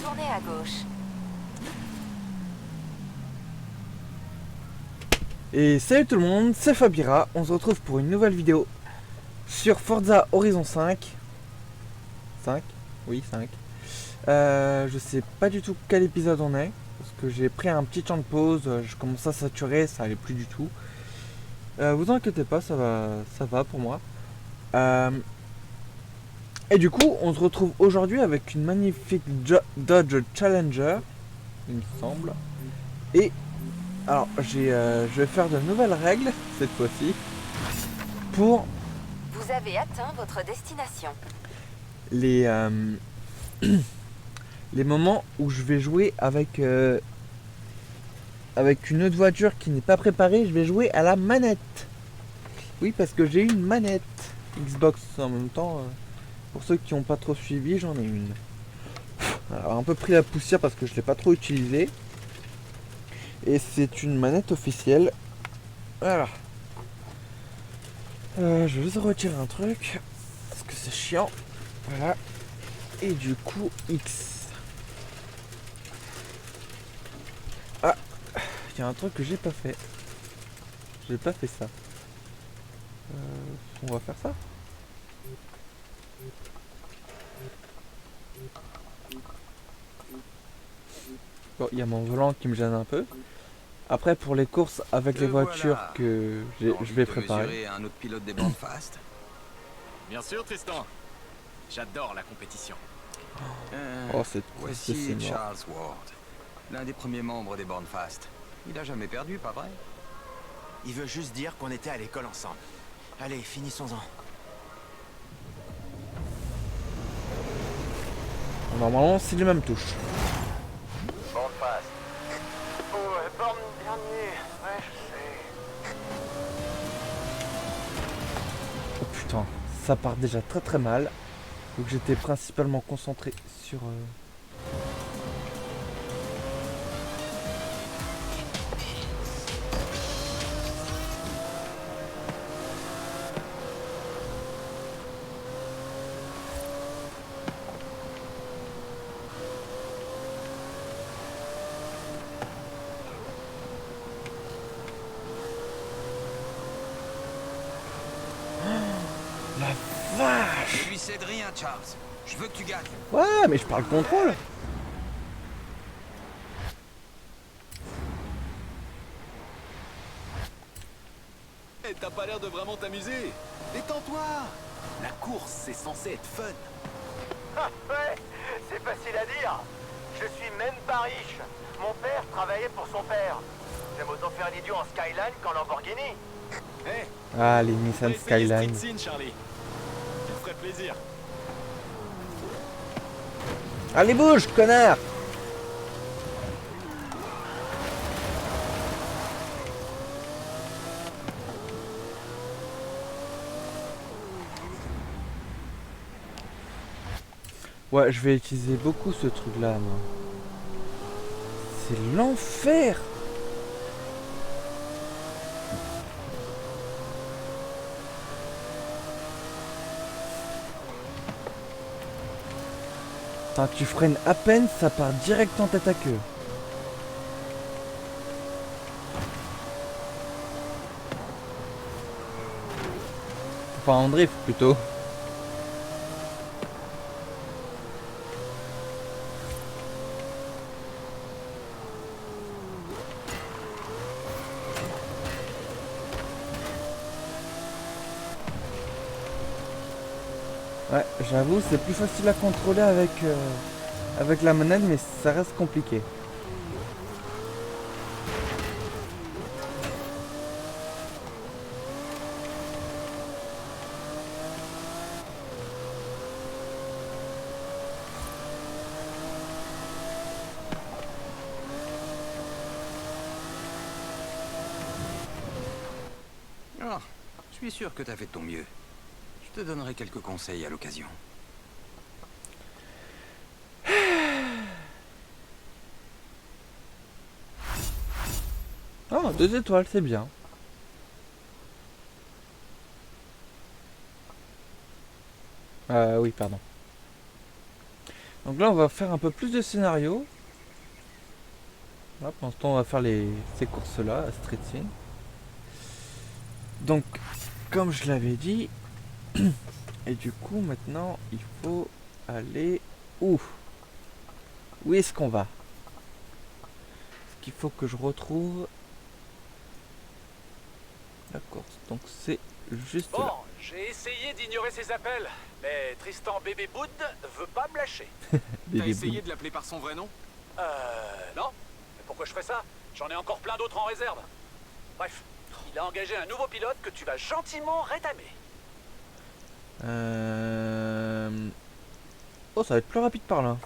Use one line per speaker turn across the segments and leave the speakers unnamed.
Tournez à gauche.
Et salut tout le monde, c'est Fabira, on se retrouve pour une nouvelle vidéo sur Forza Horizon 5. 5. Oui, 5. Je sais pas du tout quel épisode on est, parce que j'ai pris un petit temps de pause, je commence à saturer, ça allait plus du tout. Vous inquiétez pas, ça va pour moi. Et du coup, on se retrouve aujourd'hui avec une magnifique Dodge Challenger, il me semble. Et alors, je vais faire de nouvelles règles cette fois-ci pour
Vous avez atteint votre destination.
les, les moments où je vais jouer avec une autre voiture qui n'est pas préparée. Je vais jouer à la manette. Oui, parce que j'ai une manette Xbox en même temps. Pour ceux qui n'ont pas trop suivi, j'en ai une. Alors, un peu pris la poussière parce que je ne l'ai pas trop utilisée. Et c'est une manette officielle. Voilà. Je vais juste retirer un truc. Parce que c'est chiant. Voilà. Et du coup, X. Ah, il y a un truc que j'ai pas fait. J'ai pas fait ça. On va faire ça. Bon, il y a mon volant qui me gêne un peu. Après, pour les courses avec les voitures
Voilà.
que
T'as envie
je
de
vais
te
préparer.
mesurer à un autre pilote des bandes fast?
Bien sûr, Tristan. J'adore la compétition.
Oh, c'est
Voici
mort.
Charles Ward, l'un des premiers membres des bandes fast. Il a jamais perdu, pas vrai?
Il veut juste dire qu'on était à l'école ensemble. Allez, finissons-en.
Normalement, c'est les mêmes touches.
Bande fast. Oh, borne dernier. Ouais, je sais.
Oh putain, ça part déjà très très mal. Donc j'étais principalement concentré sur... La vache!
Je lui cède rien, Charles. Je veux que tu gagnes.
Ouais, mais je parle contrôle.
Eh, t'as pas l'air de vraiment t'amuser. Détends-toi. La course, c'est censé être fun.
Ah ouais, c'est facile à dire. Je suis même pas riche. Mon père travaillait pour son père. J'aime autant faire l'idiot en Skyline qu'en Lamborghini.
Eh,
Ah, les Nissan
allez, fais des
Skyline.
street scenes, Charlie. Ça te ferait plaisir.
Allez, bouge, connard! Ouais, je vais utiliser beaucoup ce truc-là, moi. C'est l'enfer! Putain, tu freines à peine, ça part direct en tête à queue. Enfin, en drift plutôt. Ouais, j'avoue, c'est plus facile à contrôler avec la manette, mais ça reste compliqué.
Ah, je suis sûr que t'as fait de ton mieux. Je te donnerai quelques conseils à l'occasion.
Oh, 2 étoiles, c'est bien. Oui, pardon. Donc là, on va faire un peu plus de scénario. Là, pour l'instant, on va faire ces courses-là, à Street Sim. Donc, comme je l'avais dit, et du coup, maintenant, il faut aller où? Où est-ce qu'on va? Parce qu'il faut que je retrouve la course. Donc, c'est juste
Bon,
là.
j'ai essayé d'ignorer ses appels, mais Tristan Bébé Boud veut pas me lâcher.
T'as
Bébé
essayé
Blue.
de l'appeler par son vrai nom?
Non. Mais pourquoi je ferais ça? J'en ai encore plein d'autres en réserve. Bref, il a engagé un nouveau pilote que tu vas gentiment rétamer.
Oh, ça va être plus rapide par là.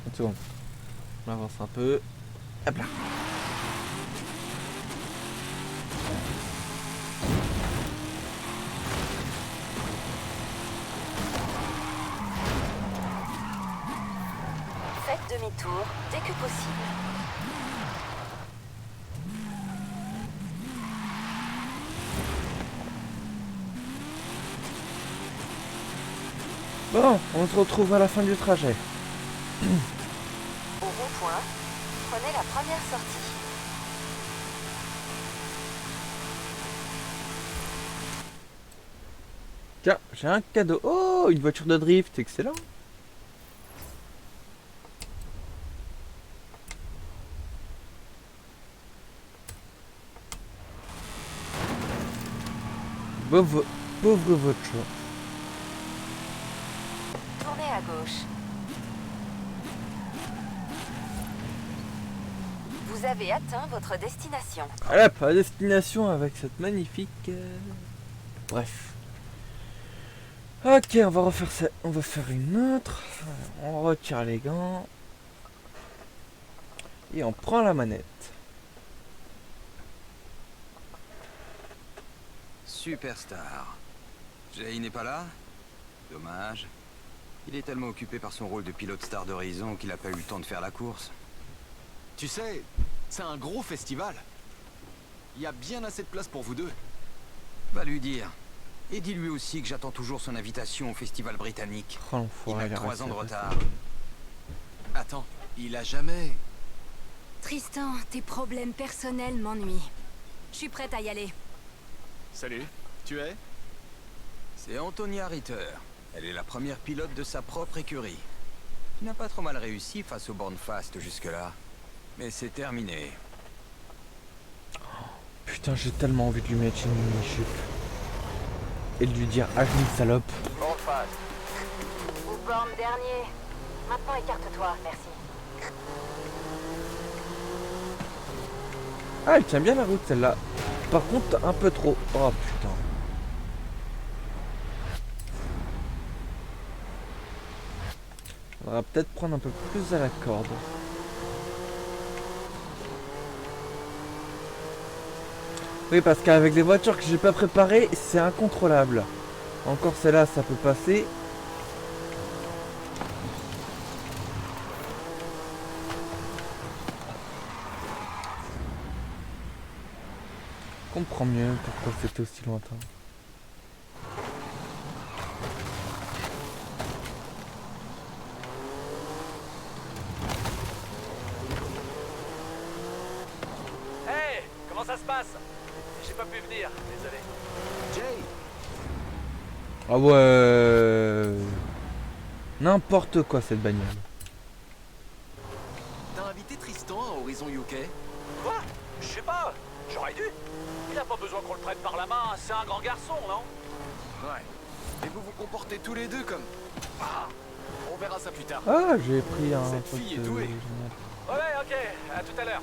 Une seconde. On avance un peu. Hop là.
Faites demi-tour dès que possible.
Bon, on se retrouve à la fin du trajet.
Au rond-point, prenez la première sortie.
Tiens, j'ai un cadeau. Oh, une voiture de drift, excellent. Pauvre voiture.
Tournez à gauche. Vous avez atteint votre destination.
Allez, à destination avec cette magnifique... Bref. Ok, on va refaire ça. On va faire une autre. On retire les gants. Et on prend la manette.
Superstar. Jay n'est pas là? Dommage. Il est tellement occupé par son rôle de pilote star d'Horizon qu'il n'a pas eu le temps de faire la course.
Tu sais, c'est un gros festival. Il y a bien assez de place pour vous deux.
Va lui dire. Et dis-lui aussi que j'attends toujours son invitation au festival britannique.
Oh
Il
l'enfoiré,
a
il a
3
resté
ans de
resté.
retard.
Attends, il a jamais...
Tristan, tes problèmes personnels m'ennuient. Je suis prête à y aller.
Salut, tu es?
C'est Antonia Ritter. Elle est la première pilote de sa propre écurie. Il n'a pas trop mal réussi face au Bornfast jusque-là. Mais c'est terminé.
Putain, j'ai tellement envie de lui mettre une mini-jupe. Et de lui dire, ah, je une salope.
Bon face.
Ou borne dernier. Maintenant écarte-toi, merci.
Ah, elle tient bien la route celle-là. Par contre, un peu trop. Oh putain. On va peut-être prendre un peu plus à la corde. Oui, parce qu'avec les voitures que j'ai pas préparées, c'est incontrôlable. Encore celle-là, ça peut passer. Je comprends mieux pourquoi c'était aussi lointain.
Hey, comment ça se passe? J'ai pas pu venir, désolé.
Jay,
Ah ouais. N'importe quoi cette bagnole.
t'as invité Tristan à Horizon UK?
Quoi? Je sais pas, j'aurais dû. Il a pas besoin qu'on le prenne par la main, c'est un grand garçon, non?
Ouais. Et vous vous comportez tous les deux comme... Ah, on verra ça plus tard.
Ah, j'ai pris un
Cette
poste,
fille est douée.
génial.
Ouais, ok, à tout à l'heure.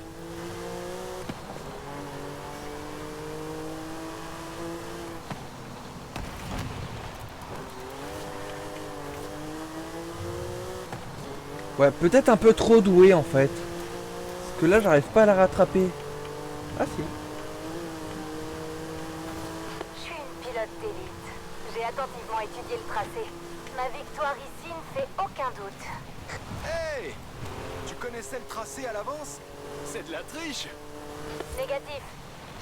Ouais, peut-être un peu trop doué en fait. Parce que là, j'arrive pas à la rattraper. Ah si.
Je suis une pilote d'élite. J'ai attentivement étudié le tracé. Ma victoire ici ne fait aucun doute.
Hey, tu connaissais le tracé à l'avance? C'est de la triche.
Négatif.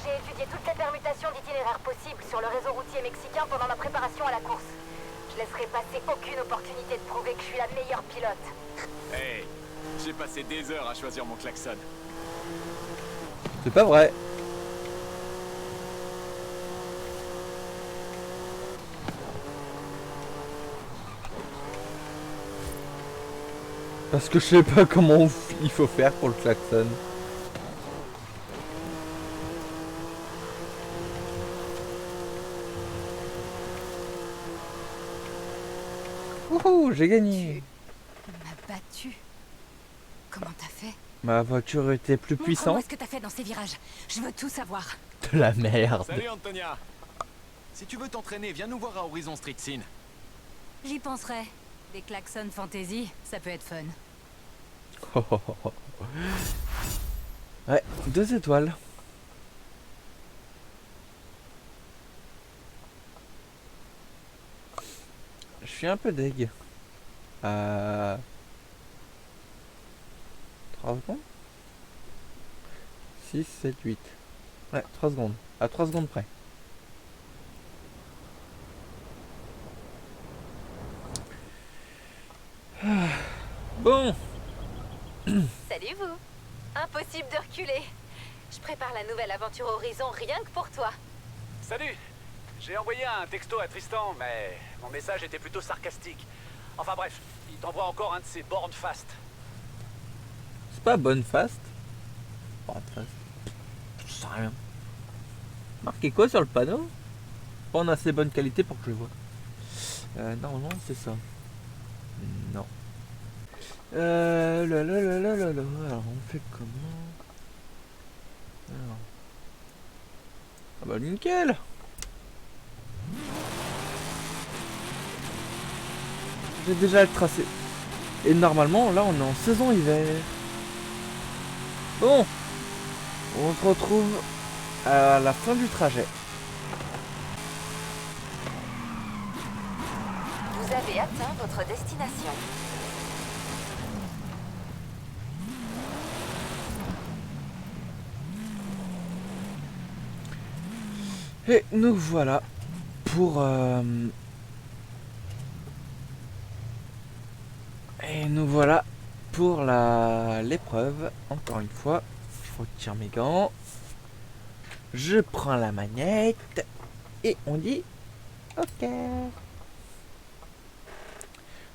J'ai étudié toutes les permutations d'itinéraires possibles sur le réseau routier mexicain pendant ma préparation à la course. Je laisserai passer aucune opportunité de prouver que je suis la meilleure pilote.
Hey, j'ai passé des heures à choisir mon klaxon.
C'est pas vrai. Parce que je sais pas comment il faut faire pour le klaxon. Wouhou, j'ai gagné.
Tu m'as battu. Comment t'as fait?
Ma voiture était plus
Montre-moi
puissante.
ce que t'as fait dans ces virages. Je veux tout savoir.
De la merde.
Salut Antonia. Si tu veux t'entraîner, viens nous voir à Horizon Street Scene.
J'y penserai. Des klaxons fantasy, ça peut être fun.
Ouais, 2 étoiles. Je suis un peu deg. 3 secondes 6, 7, 8. Ouais, 3 secondes. À 3 secondes près. Bon.
Salut vous. Impossible de reculer. Je prépare la nouvelle aventure Horizon rien que pour toi.
Salut. J'ai envoyé un texto à Tristan, mais mon message était plutôt sarcastique. Enfin bref, il t'envoie encore un de ses bornes fast.
C'est pas bonne fast. Bonne fast. Je sais rien. Marqué quoi sur le panneau? Pas en assez bonne qualité pour que je le vois. Normalement c'est ça. Non. Alors on fait comment? Alors. Ah bah nickel. J'ai déjà le tracé. Et normalement là on est en saison hiver. Bon. On se retrouve à la fin du trajet.
Vous avez atteint votre destination.
Et nous voilà pour l'épreuve. Encore une fois, je retire mes gants. Je prends la manette et on dit OK.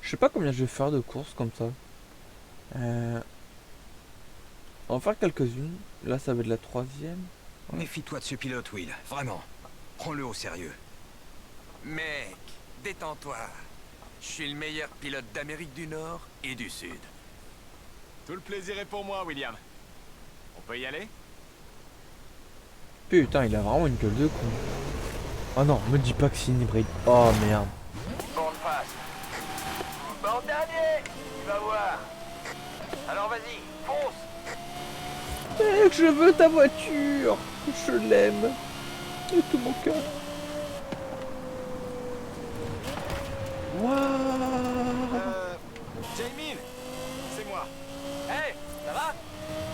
Je sais pas combien je vais faire de courses comme ça. On va faire quelques-unes. Là, ça va être la 3e.
Méfie-toi de ce pilote, Will. Vraiment. Prends-le au sérieux. Mec, détends-toi. Je suis le meilleur pilote d'Amérique du Nord et du Sud.
Tout le plaisir est pour moi, William. On peut y aller?
Putain, il a vraiment une gueule de con. Oh non, me dis pas que c'est une hybride. Oh merde.
Bon de face. Bon dernier, tu vas voir. Alors vas-y, fonce.
Mec, je veux ta voiture. Je l'aime. De tout mon cœur. Waouh.
Jamie, c'est moi.
Hey, ça va?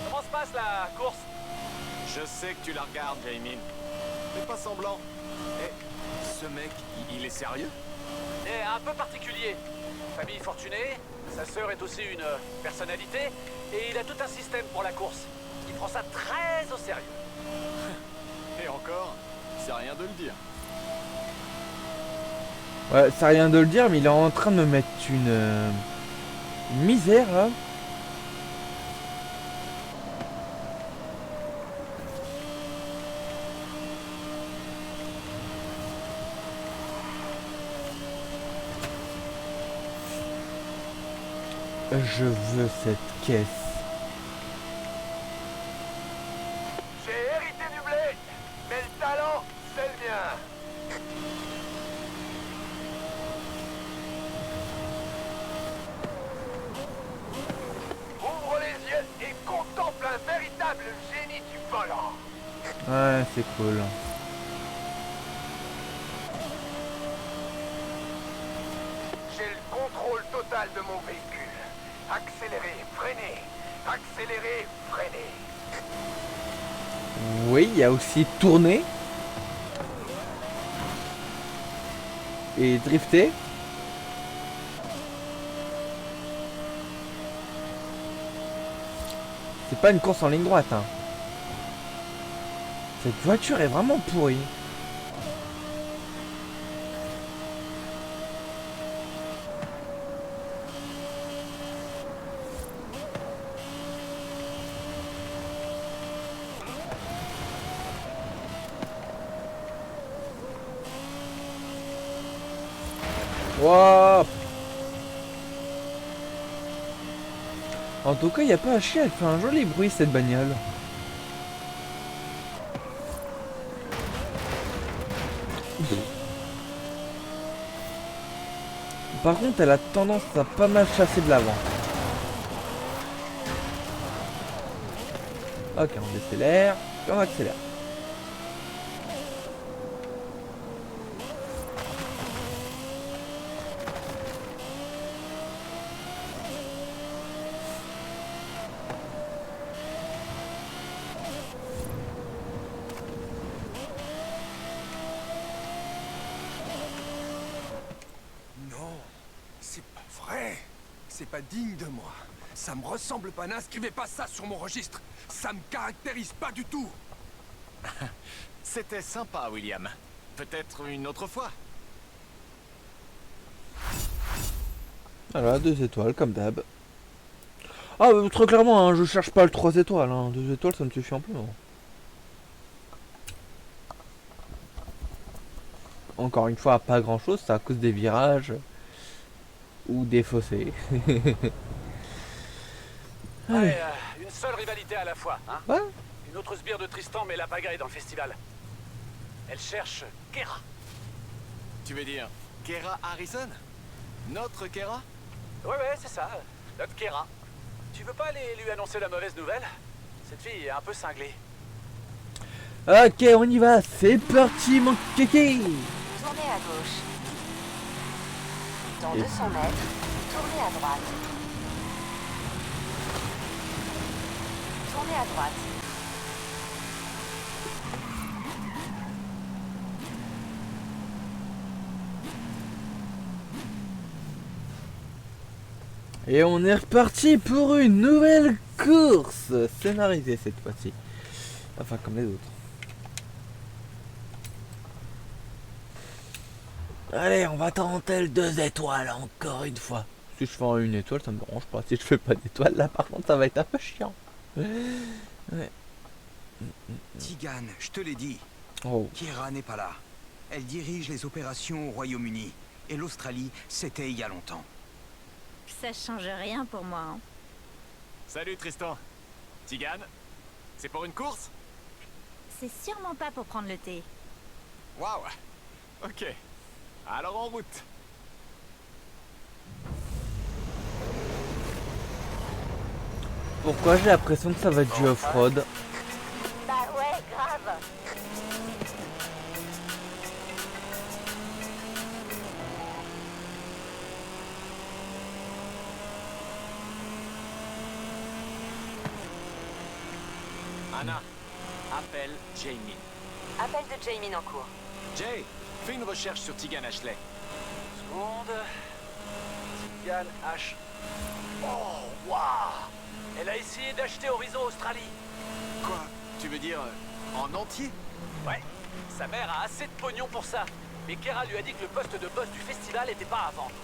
Comment se passe la course?
Je sais que tu la regardes, Jamie. Fais pas semblant. Eh, ce mec, il est sérieux?
Il est un peu particulier. Famille fortunée, sa sœur est aussi une personnalité, et il a tout un système pour la course. Il prend ça très au sérieux.
Et encore, c'est rien de le dire.
Ouais, c'est rien de le dire, mais il est en train de me mettre une misère là. Je veux cette caisse.
J'ai hérité du blé, mais le talent, c'est le mien. Ouvre les yeux et contemple un véritable génie du volant.
Ouais, c'est cool.
J'ai le contrôle total de mon véhicule. Accélérer, freiner. Accélérer, freiner.
Oui, il y a aussi tourner. Et drifter. C'est pas une course en ligne droite, hein. Cette voiture est vraiment pourrie. Wow. En tout cas, il n'y a pas à chier, elle fait un joli bruit cette bagnole. Par contre, elle a tendance à pas mal chasser de l'avant. Ok, on décélère, puis on accélère.
C'est pas digne de moi. Ça me ressemble pas, n'inscrivez pas ça sur mon registre. Ça me caractérise pas du tout.
C'était sympa, William. Peut-être une autre fois.
Voilà, 2 étoiles comme d'hab. Ah, très clairement, hein, je cherche pas le 3 étoiles. Hein. 2 étoiles, ça me suffit amplement. Encore une fois, pas grand chose, c'est à cause des virages ou des fossés.
Ouais, une seule rivalité à la fois, hein.
Ouais.
Une autre sbire de Tristan met la pagaille dans le festival. Elle cherche Kera.
Tu veux dire Kera Harrison? Notre Kera?
Ouais, c'est ça, notre Kera. Tu veux pas aller lui annoncer la mauvaise nouvelle? Cette fille est un peu cinglée.
Ok, on y va, c'est parti mon kiki.
Tournez à gauche. Dans 200 mètres, tournez à droite. Tournez à droite.
Et on est reparti pour une nouvelle course scénarisée cette fois-ci. Enfin, comme les autres. Allez, on va tenter le 2 étoiles encore une fois. Si je fais en 1 étoile, ça me dérange pas. Si je fais pas d'étoile, là par contre, ça va être un peu chiant. Ouais.
Tigane, je te l'ai dit.
Oh.
Kera n'est pas là. Elle dirige les opérations au Royaume-Uni. Et l'Australie, c'était il y a longtemps.
Ça change rien pour moi. Hein.
Salut Tristan. Tigane, c'est pour une course?
C'est sûrement pas pour prendre le thé.
Waouh. Ok. Alors en route.
Pourquoi j'ai l'impression que ça va être du off-road?
Bah ouais, grave.
Anna, appelle Jamie.
Appel de Jamie en cours.
Jay, fais une recherche sur Tigane Ashley.
Seconde. Tigane H. Oh, waouh! Elle a essayé d'acheter Horizon Australie.
Quoi? Tu veux dire en entier?
Ouais, sa mère a assez de pognon pour ça. Mais Kera lui a dit que le poste de boss du festival était pas à vendre.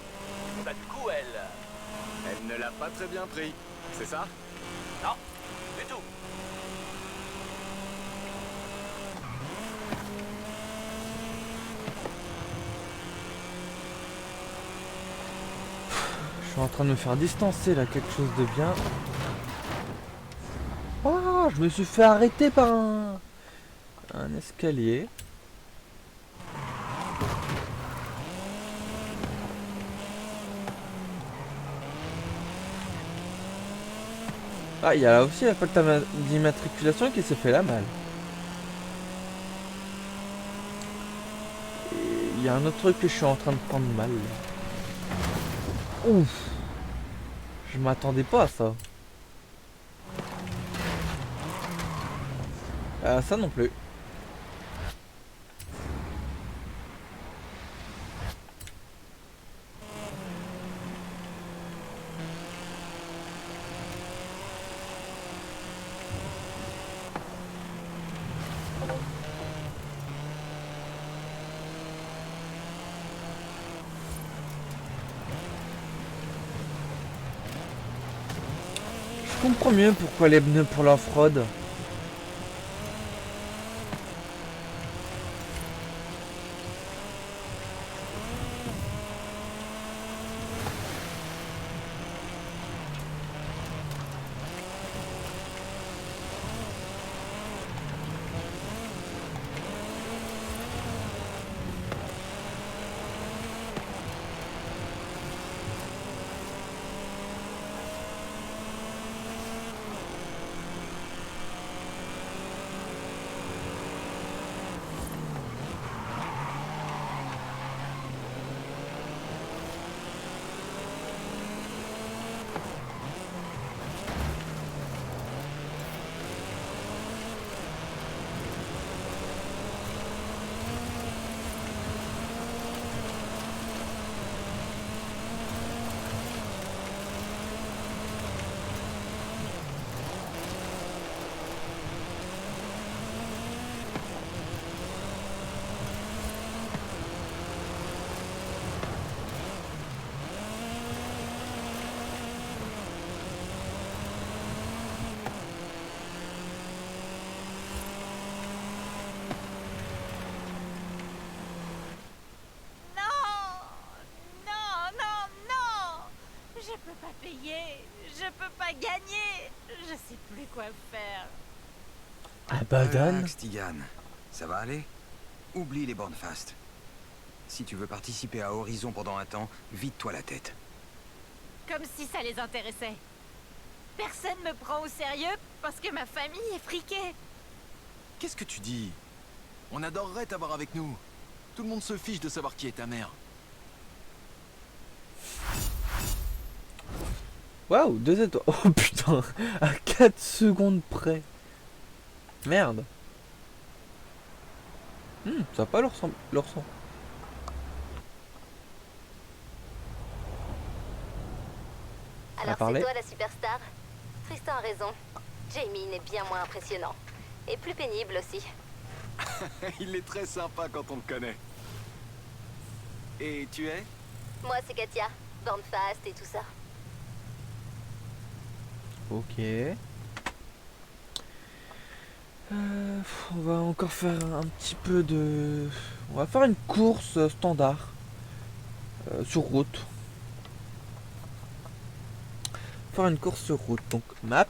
Et bah du coup,
Elle ne l'a pas très bien pris, c'est ça?
Non, du tout.
Je suis en train de me faire distancer là, quelque chose de bien. Ah, je me suis fait arrêter par un escalier. Ah, il y a là aussi la plaque d'immatriculation qui s'est fait la malle. Et il y a un autre truc que je suis en train de prendre mal. Ouf. Je m'attendais pas à ça. Ça non plus. Je comprends mieux pourquoi les pneus pour l'off-road.
Non! Non, non, non! Je peux pas payer, je peux pas gagner, je sais plus quoi faire.
Abandonne.
Relax, Tigan. Ça va aller? Oublie les bornes fast. Si tu veux participer à Horizon pendant un temps, vide-toi la tête.
Comme si ça les intéressait. Personne me prend au sérieux parce que ma famille est friquée.
Qu'est-ce que tu dis? On adorerait t'avoir avec nous. Tout le monde se fiche de savoir qui est ta mère.
Waouh, 2 étoiles. Oh putain, à 4 secondes près. Merde. Ça va pas leur son.
Alors
parler.
c'est toi la superstar? Tristan a raison. Jamie n'est bien moins impressionnant. Et plus pénible aussi.
Il est très sympa quand on le connaît. Et tu es?
Moi c'est Katia, Born Fast et tout ça.
Ok. On va encore faire un petit peu de... On va faire une course standard. Sur route. Faire une course sur route. Donc map.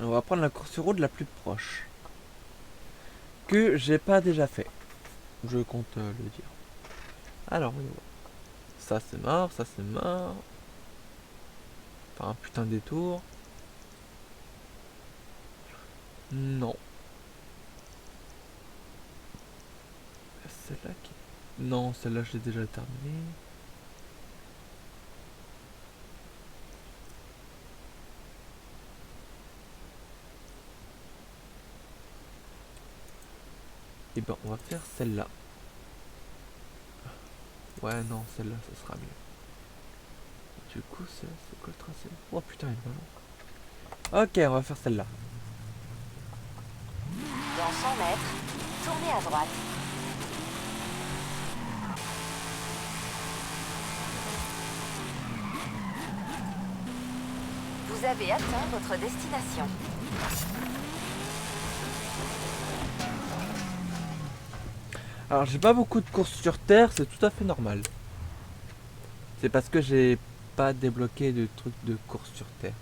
On va prendre la course sur route la plus proche. Que j'ai pas déjà fait. Je compte le dire. Alors, ça c'est mort, ça c'est mort. Faire un putain de détour. Non. Celle-là qui... Non, celle-là je l'ai déjà terminée. Et ben on va faire celle-là. Ouais non, celle-là ça sera mieux. Du coup c'est quoi le tracé? Oh putain il est ballon. Ok, on va faire celle-là.
Dans 100 mètres, tournez à droite. Vous avez atteint votre destination.
Alors j'ai pas beaucoup de courses sur terre, c'est tout à fait normal. C'est parce que j'ai pas débloqué de trucs de course sur terre.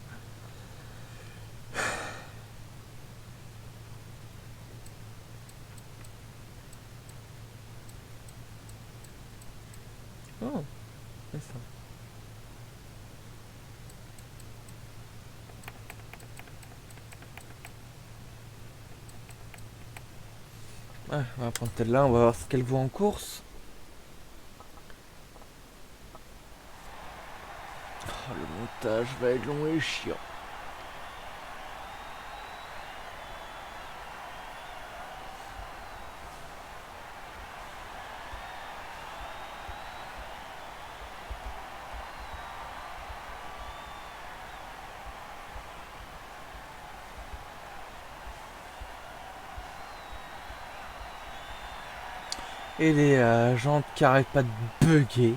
Oh, c'est ça. Ouais, on va prendre celle-là, on va voir ce qu'elle vaut en course. Oh, le montage va être long et chiant. Et les jantes qui arrêtent pas de bugger.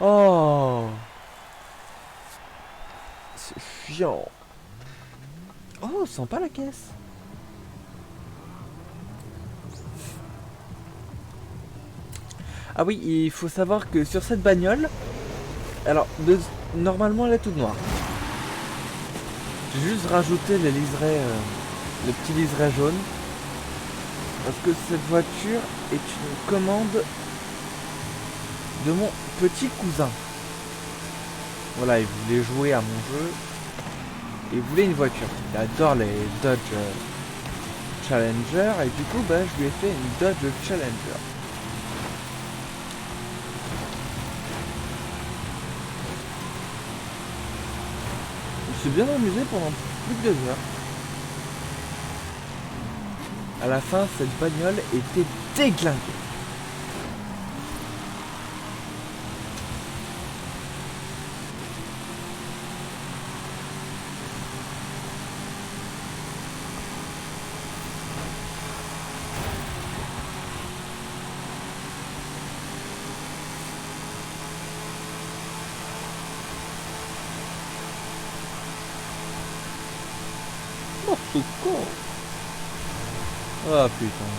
Oh, chiant. Oh, sympa la caisse. Ah oui, il faut savoir que sur cette bagnole, alors normalement elle est toute noire. J'ai juste rajouté les liserés, le petit liseré jaune, parce que cette voiture est une commande de mon petit cousin. Voilà, il voulait jouer à mon jeu et il voulait une voiture. Il adore les Dodge Challenger et du coup bah, je lui ai fait une Dodge Challenger. Il s'est bien amusé pendant plus de 2 heures. À la fin, cette bagnole était déglinguée. Oh, c'est con. Ah putain.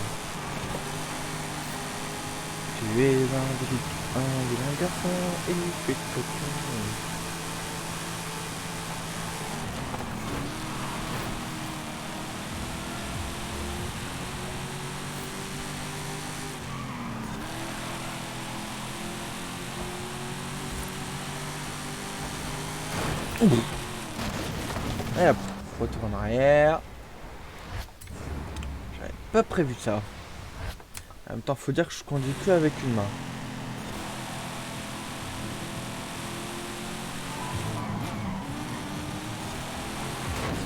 Tu es un vilain garçon et tu es coquin. Et hop, retour en arrière. J'avais pas prévu ça. En même temps, faut dire que je conduis que avec une main.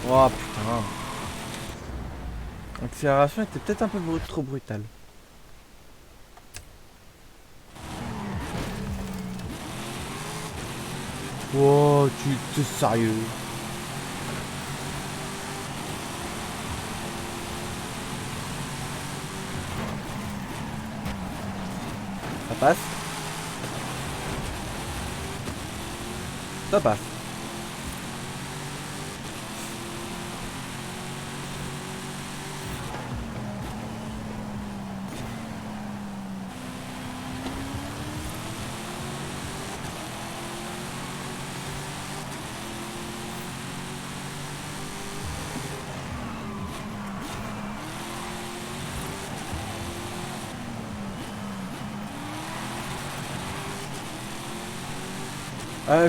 Oh putain. L'accélération était peut-être un peu trop brutale. Oh, tu es sérieux? Ça passe? Ça passe.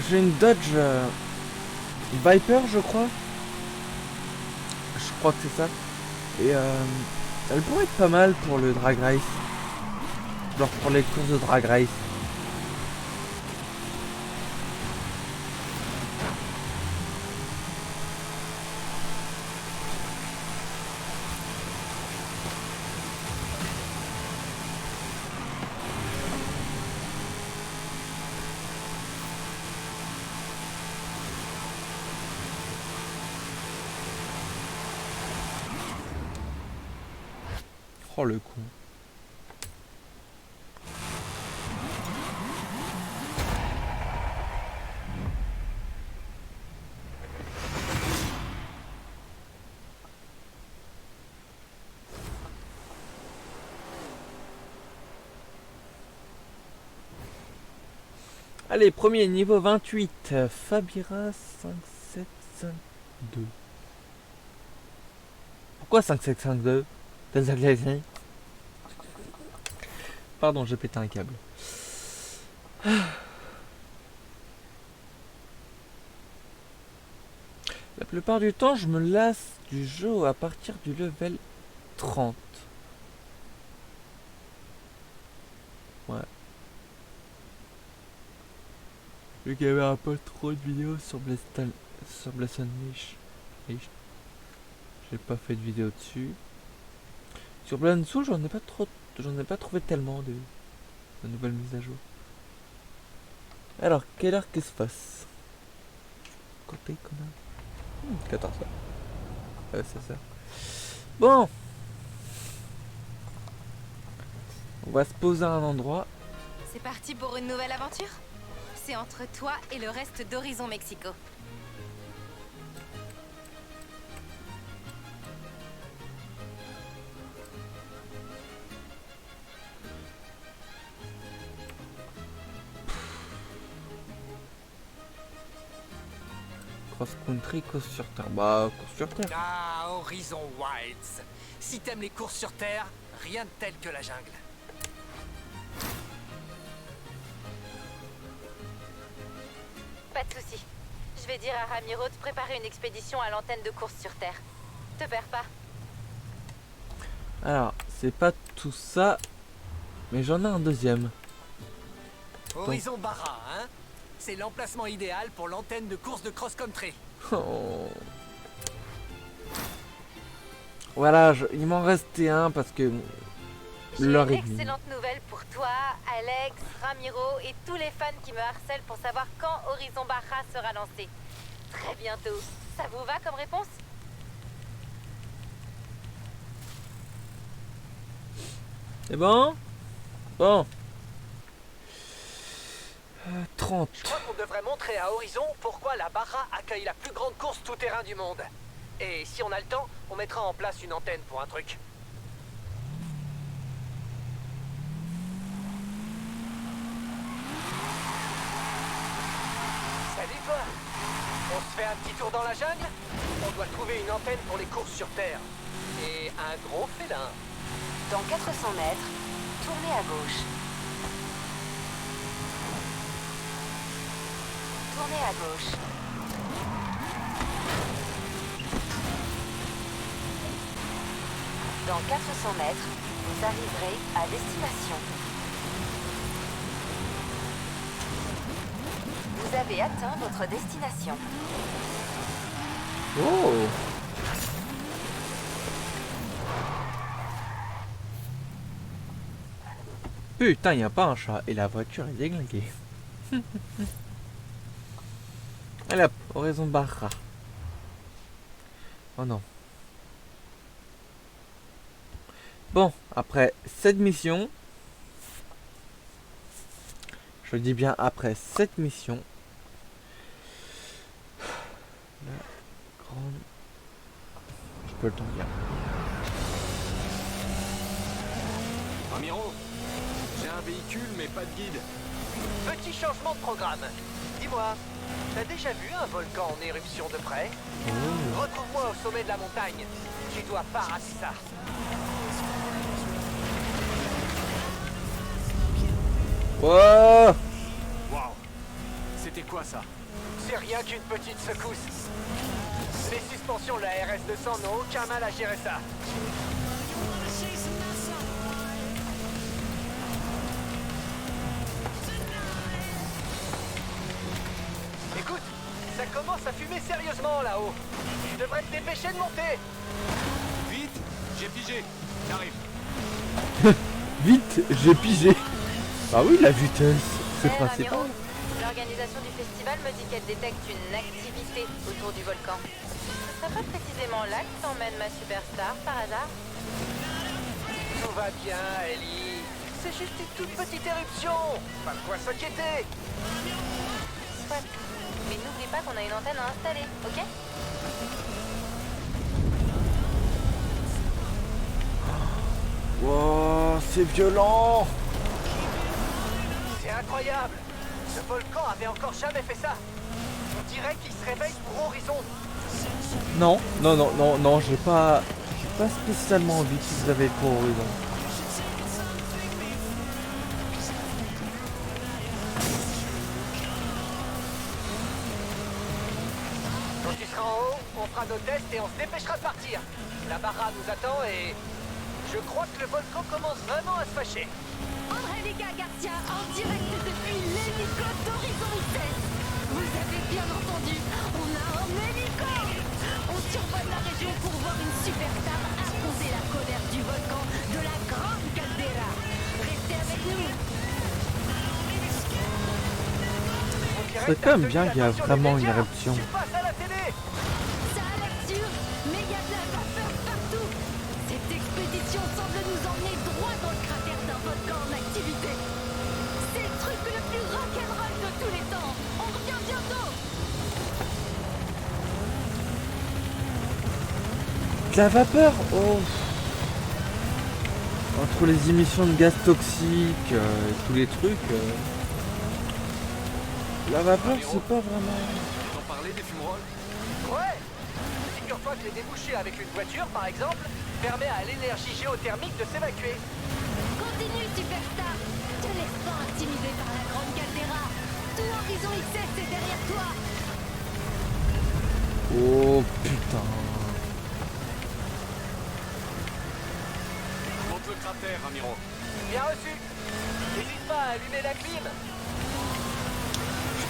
J'ai une Dodge Viper, je crois. Je crois que c'est ça. Et elle pourrait être pas mal pour le drag race. Genre pour les courses de drag race. Oh le con. Allez, premier niveau 28. Fabira 5752. Pourquoi 5752? Pardon, j'ai pété un câble. La plupart du temps, je me lasse du jeu à partir du level 30. Ouais. Vu qu'il y avait un peu trop de vidéos sur Blossom Niche. J'ai pas fait de vidéo dessus. Sur Blood Soul, j'en ai pas trouvé tellement de nouvelles mises à jour. Alors, quelle heure qu'est-ce qui se passe? Côté connard. 14 heures. Ouais, c'est ça. Bon. On va se poser à un endroit.
C'est parti pour une nouvelle aventure? C'est entre toi et le reste d'Horizon Mexico.
Cross-country, course sur terre. Bah, course sur terre.
Ah, Horizon Wilds. Si t'aimes les courses sur terre, rien de tel que la jungle.
Pas de soucis. Je vais dire à Ramiro de préparer une expédition à l'antenne de course sur Terre. Te perds pas.
Alors, c'est pas tout ça, mais j'en ai un deuxième.
Horizon Barra, hein? C'est l'emplacement idéal pour l'antenne de course de cross-country.
Oh. Voilà, il m'en restait un parce que
J'ai
l'heure
une
est venue.
excellente nouvelle pour toi, Alex, Ramiro et tous les fans qui me harcèlent pour savoir quand Horizon Barra sera lancé. Très bientôt. Ça vous va comme réponse?
C'est bon? Bon. 30.
Je crois qu'on devrait montrer à Horizon pourquoi la Barra accueille la plus grande course tout-terrain du monde. Et si on a le temps, on mettra en place une antenne pour un truc. Salut toi! On se fait un petit tour dans la jungle? On doit trouver une antenne pour les courses sur Terre. Et un gros félin.
Dans 400 mètres, tournez à gauche. Tournez à gauche. Dans 400 mètres, vous arriverez à destination. Vous avez atteint votre destination.
Oh! Putain, y a pas un chat et la voiture est déglinguée. Allez hop, Horizon Barra. Oh non. Bon, après cette mission, je dis bien après cette mission, la grande... Je peux le temps dire.
Ramiro, j'ai un véhicule mais pas de guide.
Petit changement de programme. Dis-moi, t'as déjà vu un volcan en éruption de près? Retrouve-moi au sommet de la montagne. Tu dois parader ça.
Wow!
Waouh. C'était quoi ça?
C'est rien qu'une petite secousse. Les suspensions de la RS-200 n'ont aucun mal à gérer ça. Écoute, ça commence à fumer sérieusement là-haut. Tu devrais te dépêcher de monter.
Vite, j'ai pigé. J'arrive.
Vite, j'ai pigé. Ah oui, la vitesse, c'est
Hey,
principal.
Ramiro, l'organisation du festival me dit qu'elle détecte une activité autour du volcan. Ce serait pas précisément là que t'emmène ma superstar par hasard?
Tout va bien, Ellie. C'est juste une toute petite éruption. Pas de quoi s'inquiéter.
Soit. Mais n'oublie pas qu'on a une antenne à installer, ok?
Wow, c'est violent.
C'est incroyable. Ce volcan avait encore jamais fait ça. On dirait qu'il se réveille pour Horizon.
Non, non, non, non, non, j'ai pas spécialement envie qu'ils se réveillent pour Horizon.
Quand tu seras en haut, on fera nos tests et on se dépêchera de partir. La Barra nous attend et je crois que le volcan commence vraiment à se fâcher.
Angelica Garcia en direct depuis l'hélico d'Horizon 16. Vous avez bien entendu, on a un hélico. On survole la région pour voir une superstar affronter la colère du volcan de la Grande Caldera. Restez avec nous.
C'est quand même bien qu'il y a vraiment une éruption.
Tu passes à la télé.
Ça a l'air sûr, mais il y a de la vapeur partout. Cette expédition semble nous emmener droit dans le cratère d'un volcan en activité. C'est le truc le plus rock'n'roll de tous les temps. On revient bientôt.
De la vapeur, oh. Entre les émissions de gaz toxiques et tous les trucs, la vapeur c'est pas vraiment...
T'en parlais des fumerolles?
Ouais. Figure-toi que les débouchés avec une voiture, par exemple, permet à l'énergie géothermique de s'évacuer.
Continue, Superstar. Te laisse pas intimider par la grande caldeira. Tout Horizon XS est derrière toi.
Oh putain.
Monte le cratère, Ramiro.
Bien reçu. N'hésite pas à allumer la clim.
Je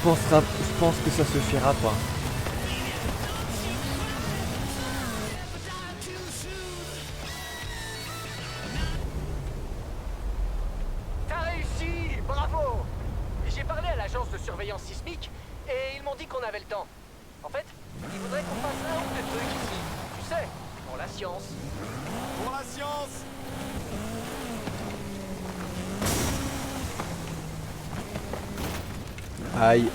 pense que ça suffira pas.
T'as réussi. Bravo. J'ai parlé à l'agence de surveillance sismique et ils m'ont dit qu'on avait le temps. En fait, ils voudraient qu'on fasse un ou deux trucs ici. Tu sais, pour la science.
Pour la science.
Aïe.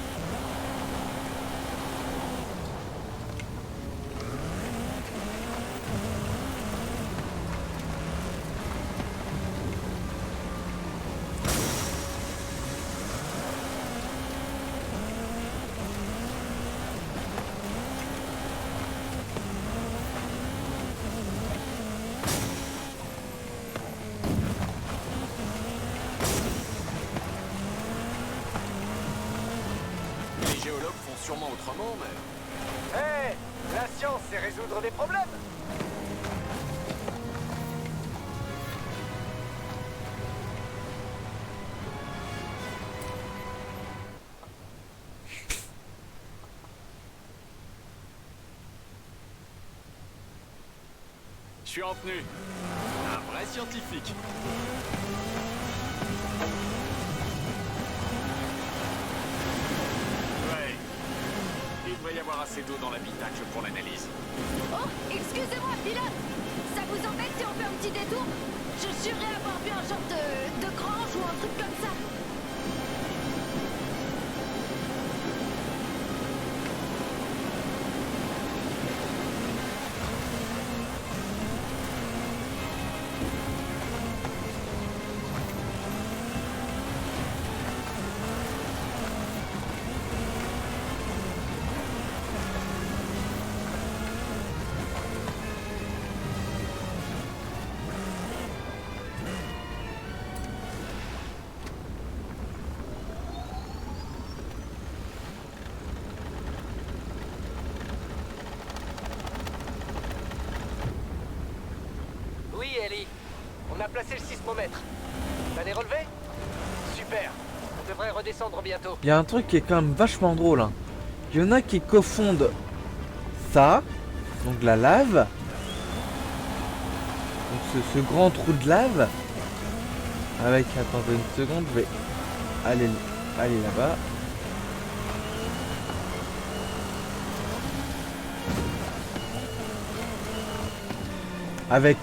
Les géologues font sûrement autrement, mais...
Hé, la science, c'est résoudre des problèmes.
Je suis en tenue. Un vrai scientifique. Ouais. Il devrait y avoir assez d'eau dans l'habitacle pour l'analyse.
Oh, excusez-moi, pilote. Ça vous embête si on fait un petit détour? Je jurerais avoir vu un genre de grange ou un truc comme ça.
Oui, Ellie. On a placé le sismomètre. T'as les relevés? Super. On devrait redescendre bientôt.
Il y a un truc qui est quand même vachement drôle. Hein. Il y en a qui confondent ça, donc la lave, donc ce grand trou de lave, avec, attendez une seconde, je vais aller là-bas. Avec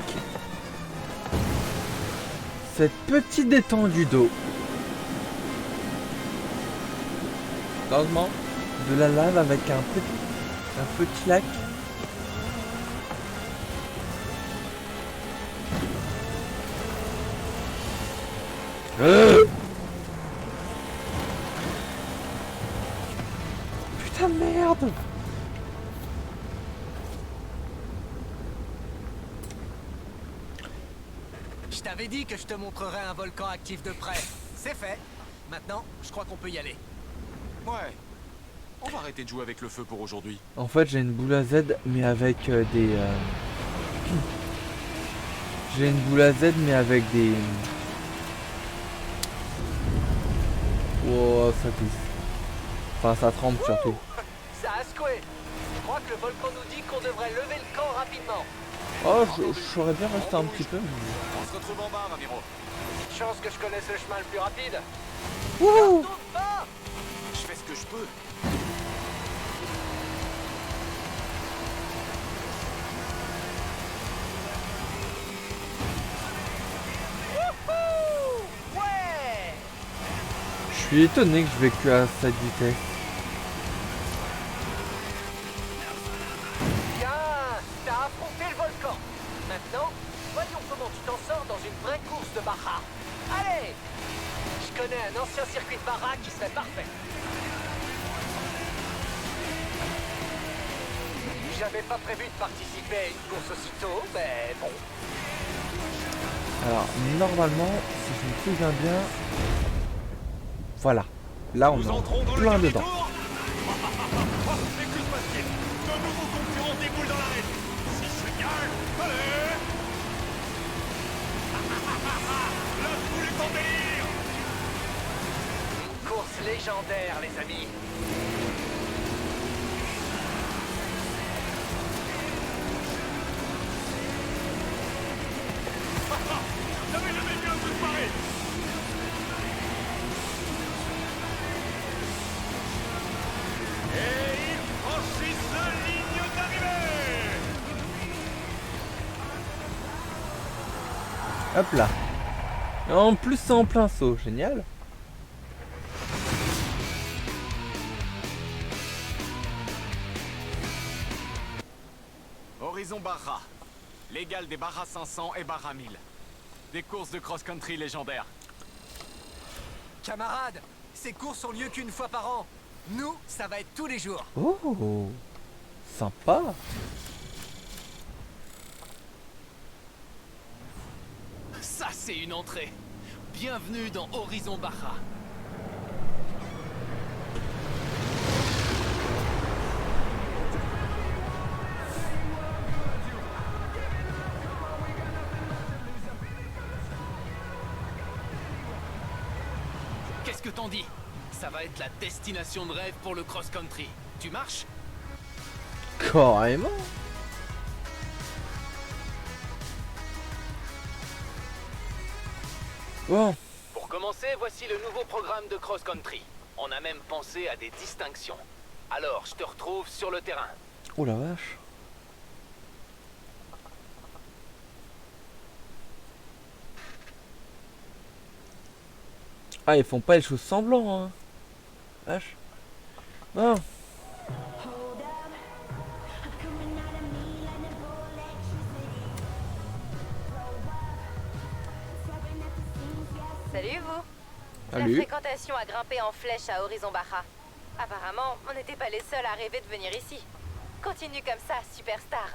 cette petite étendue d'eau. Heureusement, de la lave avec un petit lac. Putain de merde.
Je t'avais dit que je te montrerais un volcan actif de près. C'est fait. Maintenant, je crois qu'on peut y aller.
Ouais. On va arrêter de jouer avec le feu pour aujourd'hui.
En fait, j'ai une boule à Z, mais avec des... J'ai une boule à Z, mais avec des... Oh, ça pisse. Enfin, ça tremble surtout.
Ça a secoué. Je crois que le volcan nous dit qu'on devrait lever le camp rapidement.
Oh, je saurais bien rester un petit peu.
On se retrouve en bas, Ramiro.
Petite chance que je connaisse le chemin le plus rapide.
Wouhou!
Surtout pas.
Je fais ce que je peux.
Wouhou! Ouais!
Je suis étonné que je vais que à cette vitesse.
Bien, t'as affronté le volcan. Maintenant, voyons comment tu t'en sors dans une vraie course de Baja. Allez! Je connais un ancien circuit de Baja qui serait parfait. J'avais pas prévu de participer à une course aussitôt, mais bon.
Alors, normalement, si je me souviens bien... Voilà. Là, on est en plein dedans.
Mais que se passe-t-il? De nouveaux concurrents déboulent dans l'arène. Si je gagne, allez. La foule est en délire.
Une course légendaire, les amis.
J'avais jamais vu un truc pareil. Et ils franchissent la ligne d'arrivée.
Hop là. Et en plus, c'est en plein saut. Génial.
Horizon Barra. L'égal des Barra 500 et Barra 1000. Des courses de cross-country légendaires.
Camarades, ces courses ont lieu qu'une fois par an. Nous, ça va être tous les jours.
Oh, sympa.
Ça, c'est une entrée. Bienvenue dans Horizon Barra. Qu'est-ce que t'en dis? Ça va être la destination de rêve pour le cross-country. Tu marches?
Carrément. Bon.
Pour commencer, voici le nouveau programme de cross-country. On a même pensé à des distinctions. Alors, je te retrouve sur le terrain.
Oh la vache. Ah, ils font pas les choses semblant, hein. Vache. Bon.
Salut vous.
Salut.
La fréquentation a grimpé en flèche à Horizon Barra. Apparemment, on n'était pas les seuls à rêver de venir ici. Continue comme ça, superstar.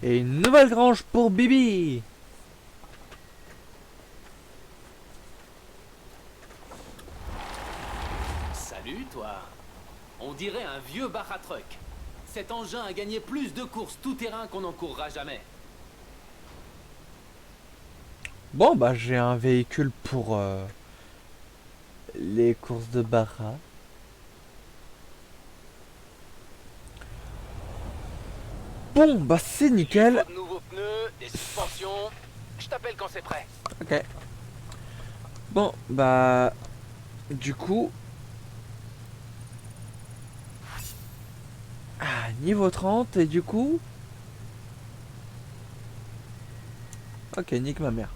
Et une nouvelle grange pour Bibi.
Salut, toi. On dirait un vieux Barra Truck. Cet engin a gagné plus de courses tout-terrain qu'on n'en courra jamais.
Bon, bah j'ai un véhicule pour les courses de Barra. Bon, bah c'est nickel.
Il faut de nouveaux pneus, des suspensions. Je t'appelle quand c'est prêt.
Ok. Bon, bah... Du coup... Ah, niveau 30, et du coup... Ok, nique ma mère.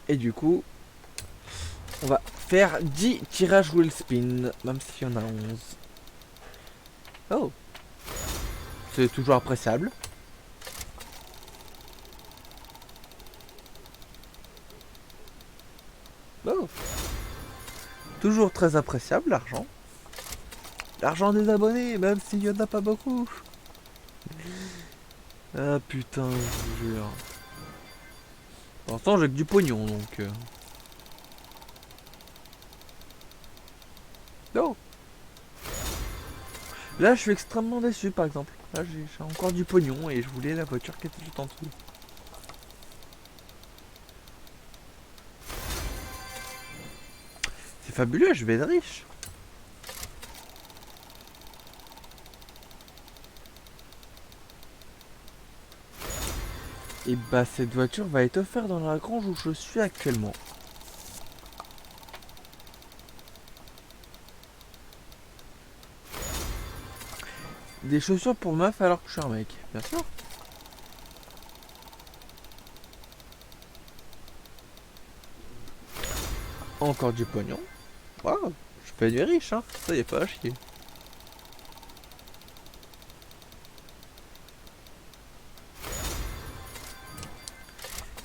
Et du coup... On va faire 10 tirages wheel spin, même s'il y en a 11. Oh. C'est toujours appréciable. Oh. Toujours très appréciable l'argent. L'argent des abonnés, même s'il y en a pas beaucoup. Ah putain, je vous jure. Pour l'instant j'ai que du pognon donc... Non. Là je suis extrêmement déçu par exemple. Là j'ai encore du pognon et je voulais la voiture qui était tout en dessous. fabuleux, je vais être riche. Et bah cette voiture va être offerte dans la grange où je suis actuellement. Des chaussures pour meuf alors que je suis un mec, bien sûr. Encore du pognon. Waouh, je fais du riche, hein. Ça y est pas à chier.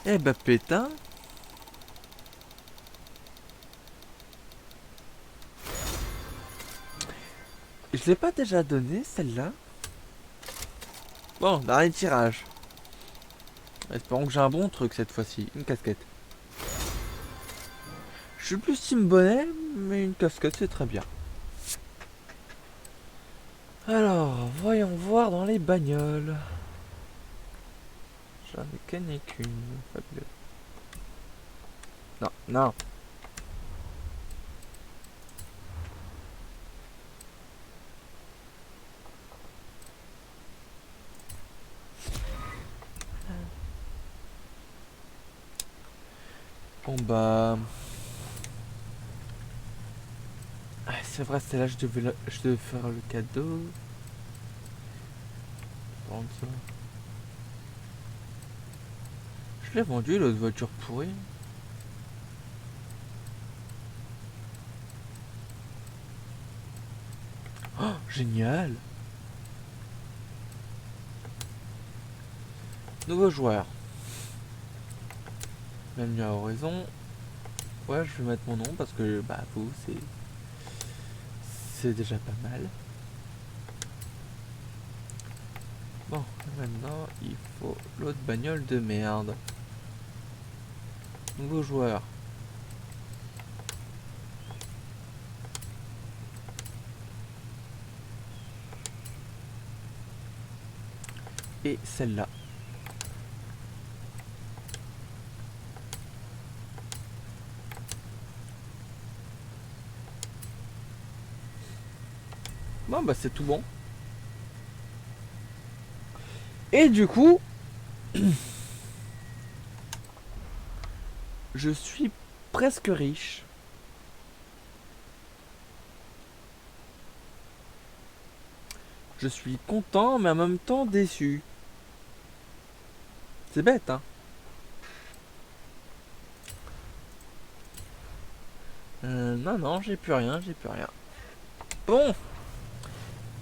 Eh bah pétain. Je l'ai pas déjà donné celle-là. Bon, dernier tirage. Espérons que j'ai un bon truc cette fois-ci. Une casquette. Je suis plus team bonnet, mais une casquette c'est très bien. Alors, voyons voir dans les bagnoles. J'en ai gagné qu'une. Fabuleux. Non, non. Bon bah... Ah, c'est vrai, c'est là je devais faire le cadeau. Prendre ça. Je l'ai vendu l'autre voiture pourrie. Oh, génial. Nouveau joueur. Bienvenue à Horizon. Ouais, je vais mettre mon nom parce que bah vous c'est déjà pas mal. Bon, maintenant il faut l'autre bagnole de merde. Nouveau joueur. Et celle-là. Bon bah c'est tout bon. Et du coup, je suis presque riche. Je suis content mais en même temps déçu. C'est bête hein. Non, j'ai plus rien, Bon.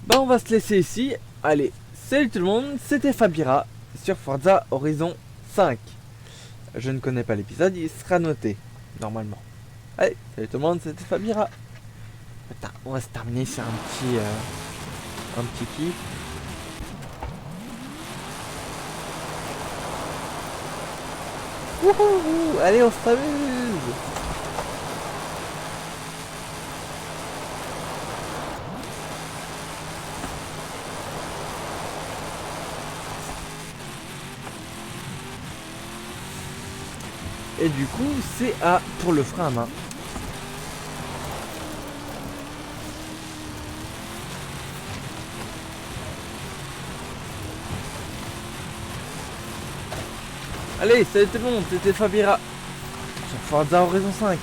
Bah on va se laisser ici. Allez, salut tout le monde, c'était Fabira sur Forza Horizon 5. Je ne connais pas l'épisode, il sera noté, normalement. Allez, salut tout le monde, c'était Fabira. Putain, on va se terminer sur un petit kiff. Wouhou, allez, on s'amuse. Et du coup, c'est A pour le frein à main. Allez, salut tout le monde, c'était Fabira sur Forza Horizon 5.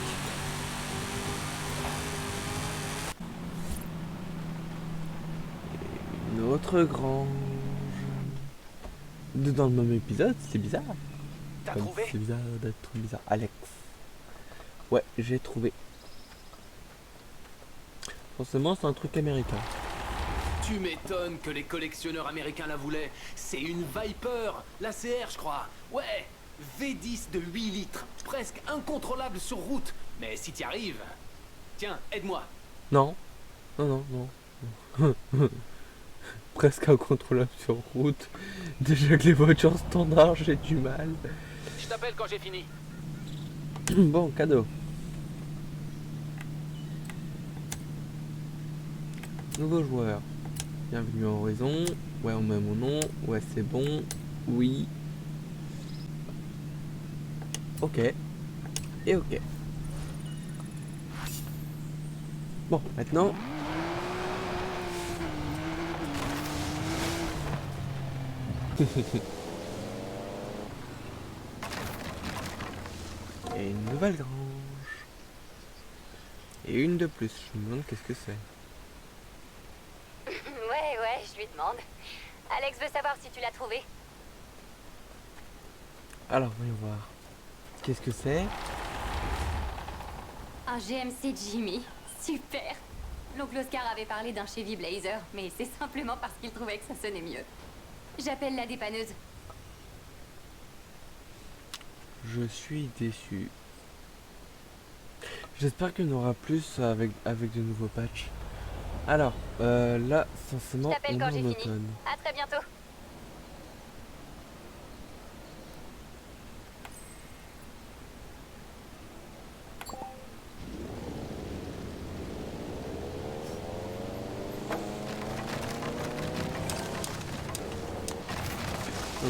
Une autre grange. Dans le même épisode, c'est bizarre.
T'as trouvé?
C'est bizarre d'être bizarre. Alex. Ouais, j'ai trouvé. Forcément, c'est un truc américain.
Tu m'étonnes que les collectionneurs américains la voulaient. C'est une Viper, la CR je crois. Ouais, V10 de 8 litres, presque incontrôlable sur route. Mais si t'y arrives... Tiens, aide-moi.
Non. Non. Presque incontrôlable sur route. Déjà que les voitures standards, j'ai du mal.
Je t'appelle quand j'ai fini.
Bon, cadeau. Nouveau joueur. Bienvenue à Horizon. Ouais, on met mon nom. Ouais, c'est bon. Oui. Ok. Et ok. Bon, maintenant... Et une nouvelle grange. Et une de plus. Je me demande qu'est-ce que c'est.
Ouais, je lui demande. Alex veut savoir si tu l'as trouvé.
Alors, voyons voir. Qu'est-ce que c'est?
Un GMC Jimmy. Super. L'oncle Oscar avait parlé d'un Chevy Blazer, mais c'est simplement parce qu'il trouvait que ça sonnait mieux. J'appelle la dépanneuse.
Je suis déçu. J'espère qu'il y en aura plus avec de nouveaux patchs. Alors, là, sincèrement,
Je t'appelle
on est
quand
en
j'ai fini.
automne.
À très bientôt.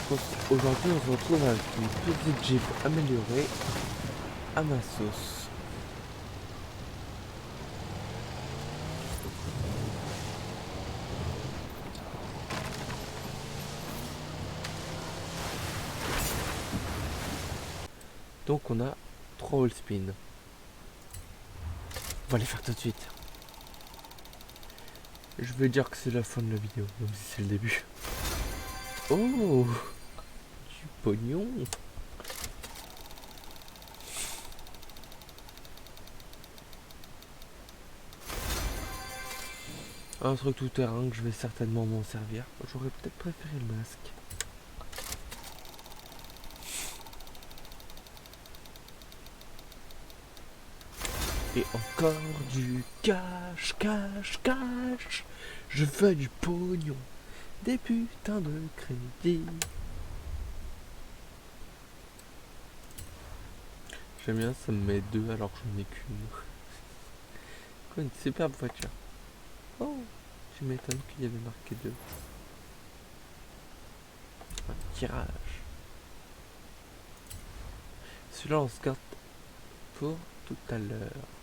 Donc aujourd'hui, on se retrouve avec une petite Jeep améliorée à ma sauce. Donc on a 3 all spin. On va les faire tout de suite. Je vais dire que c'est la fin de la vidéo, même si c'est le début. Oh, du pognon. Un truc tout terrain que je vais certainement m'en servir. J'aurais peut-être préféré le masque. Et encore du cash, cash, cash. Je veux du pognon. Des putains de crédit. J'aime bien, ça me met 2 alors que j'en ai qu'une. Quoi, une superbe voiture. Oh, je m'étonne qu'il y avait marqué 2. Un tirage. Celui-là on se garde pour tout à l'heure.